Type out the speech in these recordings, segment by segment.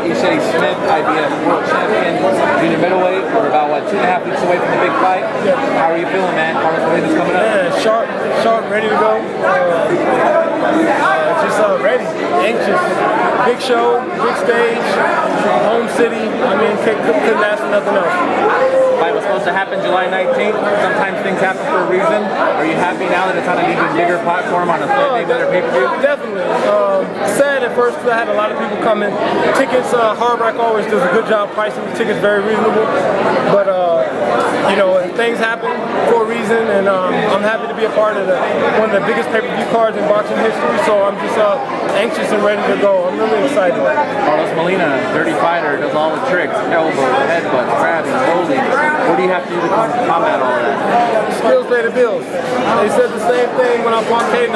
Ishe Smith, IBF World Champion, junior middleweight. We're about, what, 2.5 weeks away from the big fight. Yeah. How are you feeling, man? Carlos Molina's coming up. Yeah, sharp, ready to go. Just ready, anxious. Big show, big stage, home city. I mean, couldn't ask for nothing else. Fight was supposed to happen July 19th. Sometimes things happen for a reason. Are you happy now that it's on an even bigger platform on a Mayweather pay-per-view? Definitely. Sad at first because I had a lot of people coming. Tickets, Hard Rock always does a good job pricing the tickets very reasonable. But you know, things happen for a reason, and I'm happy to be a part of one of the biggest pay-per-view cards in boxing history. So I'm just anxious and ready to go. I'm really excited. Carlos Molina, dirty fighter, does all the tricks: elbows, headbutts, grabbing, holding. What do you have to do to combat all of that? Skills pay the bills. They said the same thing when I fought K9.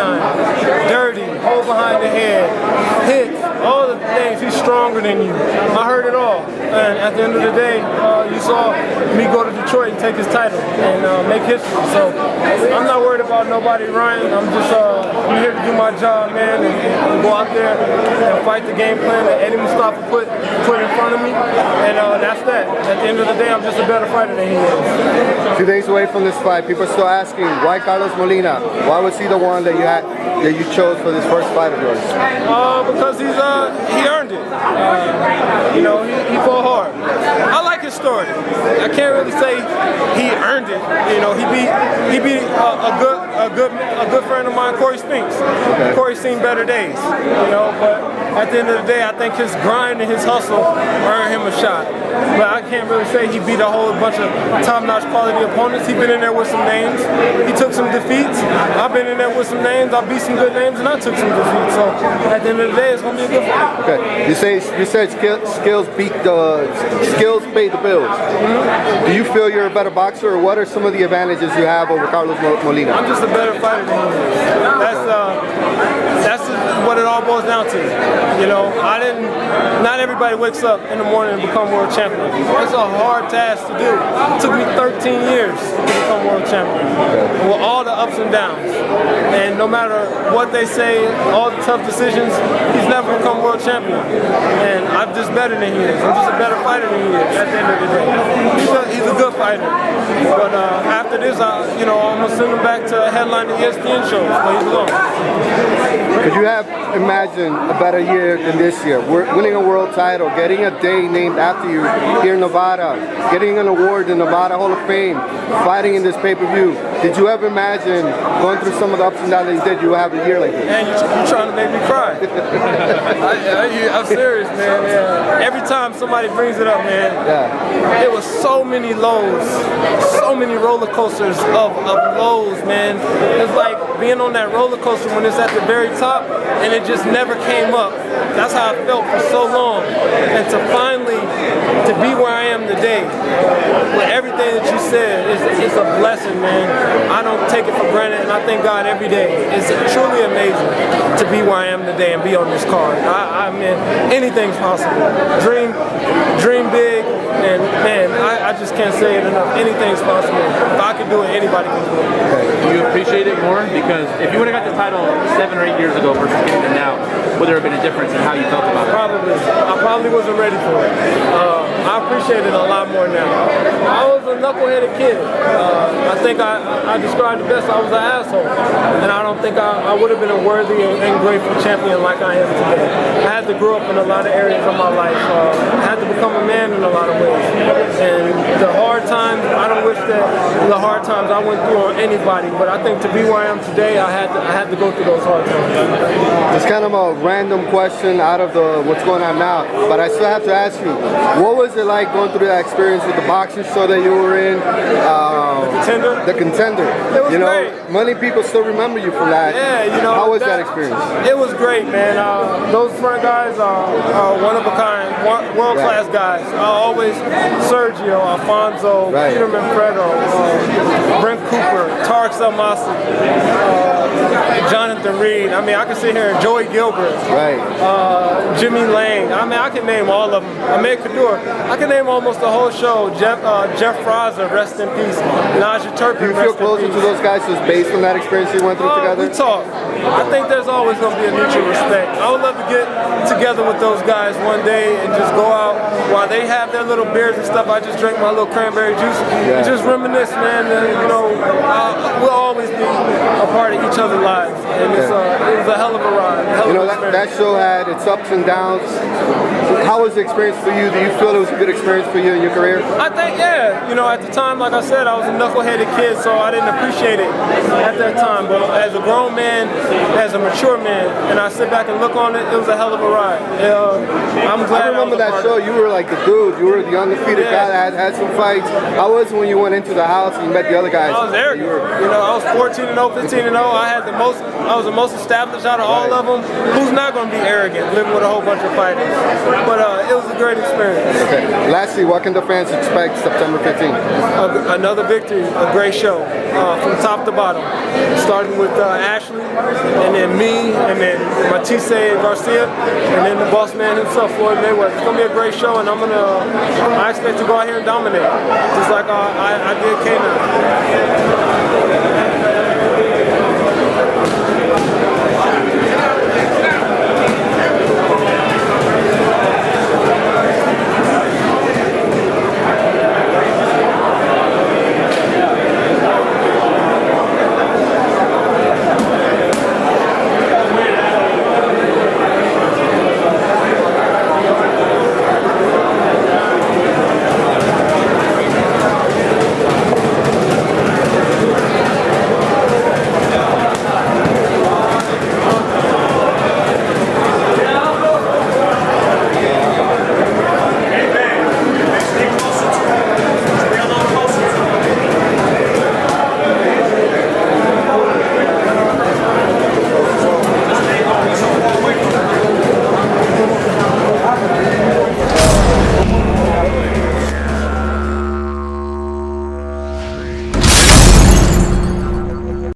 Dirty, hold behind the head, hits, all the things. He's stronger than you. I heard it all. And at the end of the day, you saw me go to Detroit and take his title and make history. So I'm not worried about nobody running. I'm just I'm here to do my job, man, and go out there and fight the game plan that Eddie Mustafa put in front of me. And that's that. At the end of the day, I'm just a better fighter than he is. 2 days away from this fight, people are still asking, why Carlos Molina? Why was he the one that you chose for this first fight of yours? Because he earned it. You know, he fought hard. I like his story. I can't really say he earned it. You know, he beat a good friend of mine, Corey Spinks. Okay. Corey's seen better days. You know, but at the end of the day, I think his grind and his hustle earned him a shot. But I can't really say he beat a whole bunch of top-notch quality opponents. He's been in there with some names. He took some defeats. I've been in there with some names. I beat some good names, and I took some defeats. So at the end of the day, it's going to be a good fight. Okay. You said skills pay the bills. Mm-hmm. Do you feel you're a better boxer, or what are some of the advantages you have over Carlos Molina? I'm just a better fighter than he is. That's what it all boils down to. You know, not everybody wakes up in the morning and become world champion. It's a hard task to do. It took me 13 years to become world champion. With all the ups and downs. And no matter what they say, all the tough decisions, he's never become world champion. And I'm just better than he is. I'm just a better fighter than he is at the end of the day. He's a good fighter. But after this, I'm going to send him back to headline the ESPN shows, but he's alone. Could you have imagined a better year than this year? Winning a world title, getting a day named after you here in Nevada, getting an award in Nevada Hall of Fame, fighting in this pay-per-view. Did you ever imagine going through some of the ups and downs that you did, you would have a year like this? Man, you're trying to make me cry. I'm serious, man. Yeah. Every time somebody brings it up, man, there was so many lows, so many roller coasters of lows, man. It's like being on that roller coaster when it's at the very top and it just never came up. That's how I felt for so long. And to finally, to be where I am today, with everything that you said, it's a blessing, man. I don't take it for granted, and I thank God every day. It's truly amazing to be where I am today and be on this card. I mean, anything's possible. Dream big, and man, I just can't say it enough. Anything's possible. If I can do it, anybody can do it. Do you appreciate it more? Because if you would have got the title 7 or 8 years ago versus getting it now, would there have been a difference in how you felt about it? Probably. I probably wasn't ready for it. I appreciate it a lot more now. I was a knuckleheaded kid. I think I described it best. I was an asshole. And I don't think I would have been a worthy and grateful champion like I am today. I had to grow up in a lot of areas of my life. I had to become a man in a lot of ways. And the hard times, I don't wish that the hard times I went through on anybody. But I think to be where I am today, I had to go through those hard times. It's kind of a random question out of what's going on now, but I still have to ask you, what was it like going through that experience with the boxing show that you were in? The Contender. It was great. Many people still remember you from that. Yeah, how was that experience? It was great, man. Those front guys are one of a kind, world-class guys. Always Sergio, Alfonso, Peter Manfredo, Brent Cooper, Tarek Salmasi, Jonathan Reed. I mean, I can sit here and Joey Gilbert, Jimmy Lane. I mean, I can name all of them. Amir Kaddour. I can name almost the whole show. Jeff Fraser, rest in peace. Naja Turpin, do you feel closer to those guys just based on that experience you went through together? We talk. I think there's always going to be a mutual respect. I would love to get together with those guys one day and just go out while they have their little beers and stuff. I just drink my little cranberry juice and just reminisce, man. You know, we'll always be a part of each other's lives, and it was a hell of a ride. You know, that show had its ups and downs. How was the experience for you? Do you feel it was a good experience for you in your career? I think, yeah. You know, at the time, like I said, I was a knuckleheaded kid, so I didn't appreciate it at that time. But as a grown man, as a mature man, and I sit back and look on it, it was a hell of a ride. I'm glad. I remember that show. You were like the dude. You were the undefeated guy that had some fights. How was it when you went into the house and you met the other guys? I was arrogant. You know, I was 14-0, 15-0. I was the most established out of all of them. Who's not going to be arrogant, living with a whole bunch of fighters? But it was a great experience. Okay. Lastly, what can the fans expect September 15th? Another victory, a great show from top to bottom. Starting with Ashley, and then me, and then Matisse Garcia, and then the boss man himself, Floyd Mayweather. It's going to be a great show, and I expect to go out here and dominate, just like I did K9.